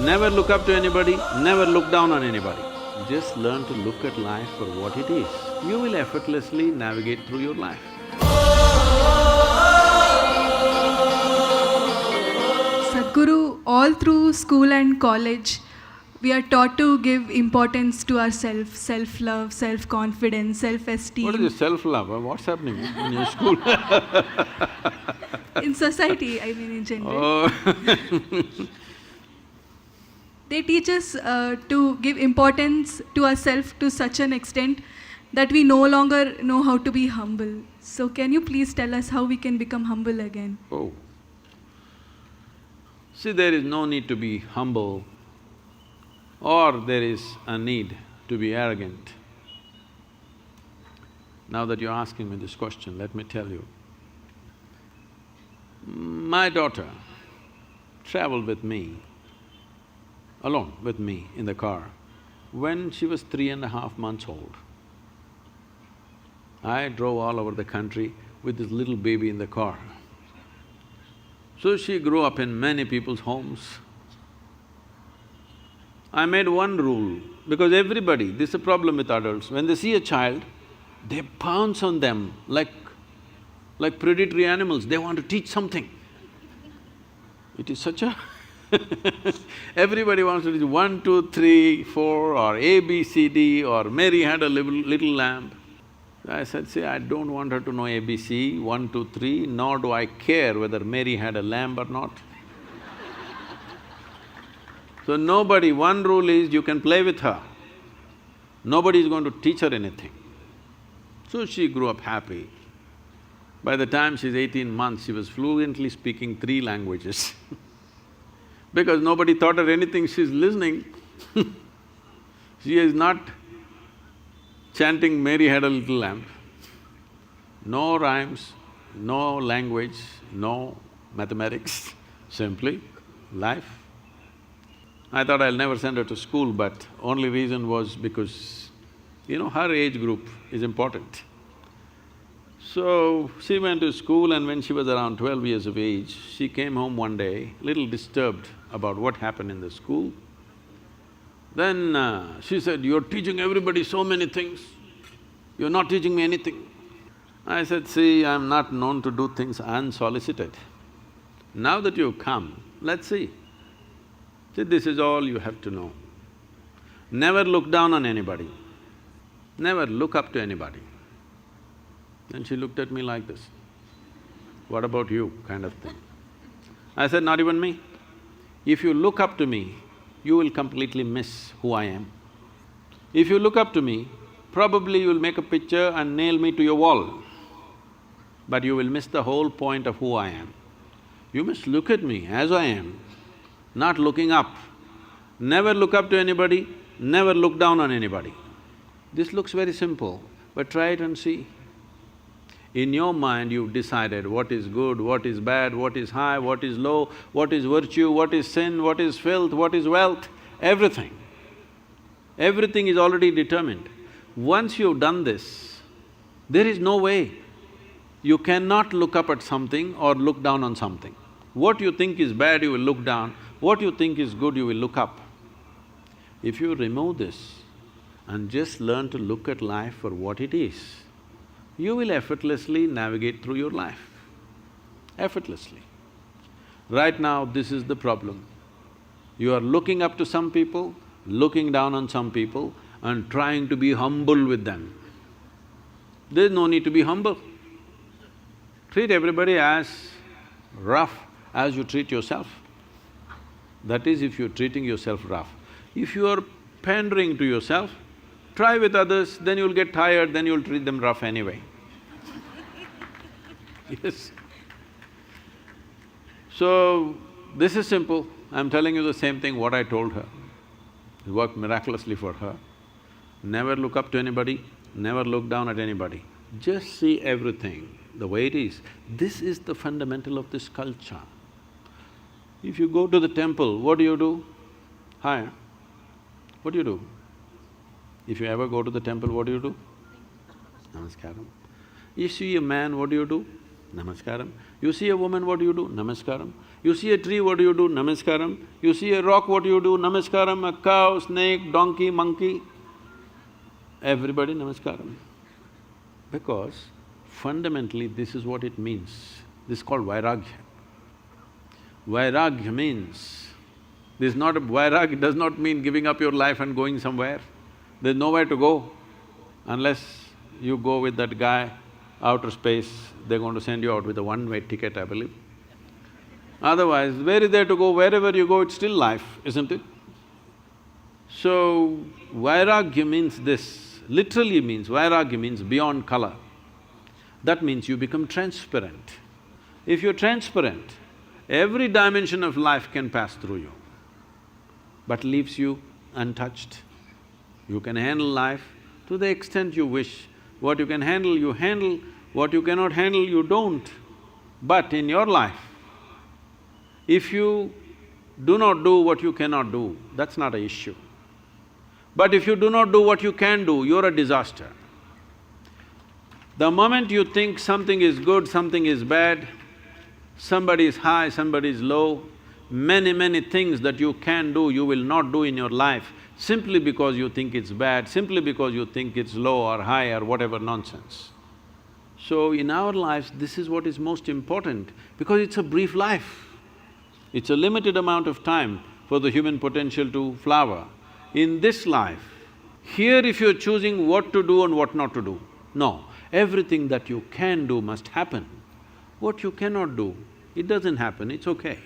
Never look up to anybody, never look down on anybody. Just learn to look at life for what it is. You will effortlessly navigate through your life. Sadhguru, all through school and college, we are taught to give importance to ourselves, self-love, self-confidence, self-esteem. What is this self-love? What's happening in your school? In society, I mean in general. Oh. They teach us to give importance to ourselves to such an extent that we no longer know how to be humble. So can you please tell us how we can become humble again? Oh. See, there is no need to be humble or there is a need to be arrogant. Now that you're asking me this question, let me tell you. My daughter traveled with me, alone with me in the car, when she was 3.5 months old. I drove all over the country with this little baby in the car. So she grew up in many people's homes. I made one rule, because everybody, this is a problem with adults, when they see a child, they pounce on them like predatory animals, they want to teach something. It is such a everybody wants to teach 1, 2, 3, 4 or A, B, C, D or Mary had a little lamb. I said, see, I don't want her to know ABC, 1, 2, 3, nor do I care whether Mary had a lamb or not. So nobody… one rule is you can play with her, nobody is going to teach her anything. So she grew up happy. By the time she's 18 months, she was fluently speaking 3 languages because nobody taught her anything, she's listening. She is not chanting Mary had a little lamb. No rhymes, no language, no mathematics, simply life. I thought I'll never send her to school, but only reason was because, her age group is important. So, she went to school and when she was around 12 years of age, she came home one day, little disturbed about what happened in the school. Then she said, you're teaching everybody so many things, you're not teaching me anything. I said, see, I'm not known to do things unsolicited. Now that you've come, let's see. See, this is all you have to know. Never look down on anybody, never look up to anybody. Then she looked at me like this, what about you, kind of thing. I said, not even me. If you look up to me, you will completely miss who I am. If you look up to me, probably you'll make a picture and nail me to your wall, but you will miss the whole point of who I am. You must look at me as I am, not looking up. Never look up to anybody, never look down on anybody. This looks very simple, but try it and see. In your mind, you've decided what is good, what is bad, what is high, what is low, what is virtue, what is sin, what is filth, what is wealth, everything. Everything is already determined. Once you've done this, there is no way you cannot look up at something or look down on something. What you think is bad, you will look down, what you think is good, you will look up. If you remove this and just learn to look at life for what it is, you will effortlessly navigate through your life, effortlessly. Right now, this is the problem. You are looking up to some people, looking down on some people and trying to be humble with them. There's no need to be humble. Treat everybody as rough as you treat yourself. That is, if you're treating yourself rough. If you are pandering to yourself, try with others, then you'll get tired, then you'll treat them rough anyway. Yes. So, this is simple. I'm telling you the same thing what I told her. It worked miraculously for her. Never look up to anybody, never look down at anybody. Just see everything the way it is. This is the fundamental of this culture. If you go to the temple, what do? Hi, what do? If you ever go to the temple, what do? Namaskaram. You see a man, what do? Namaskaram. You see a woman, what do? Namaskaram. You see a tree, what do you do? Namaskaram. You see a rock, what do you do? Namaskaram. A cow, snake, donkey, monkey, everybody namaskaram. Because fundamentally this is what it means. This is called vairagya. Vairagya means, this is not a… vairagya does not mean giving up your life and going somewhere. There's nowhere to go unless you go with that guy, outer space, they're going to send you out with a one-way ticket, I believe. Otherwise, where is there to go? Wherever you go, it's still life, isn't it? So, vairagya means this, literally means, vairagya means beyond color. That means you become transparent. If you're transparent, every dimension of life can pass through you, but leaves you untouched. You can handle life to the extent you wish. What you can handle, you handle. What you cannot handle, you don't. But in your life, if you do not do what you cannot do, that's not an issue. But if you do not do what you can do, you're a disaster. The moment you think something is good, something is bad, somebody is high, somebody is low, many things that you can do, you will not do in your life simply because you think it's bad, simply because you think it's low or high or whatever nonsense. So in our lives, this is what is most important because it's a brief life. It's a limited amount of time for the human potential to flower. In this life, here if you're choosing what to do and what not to do, no, everything that you can do must happen. What you cannot do, it doesn't happen, it's okay.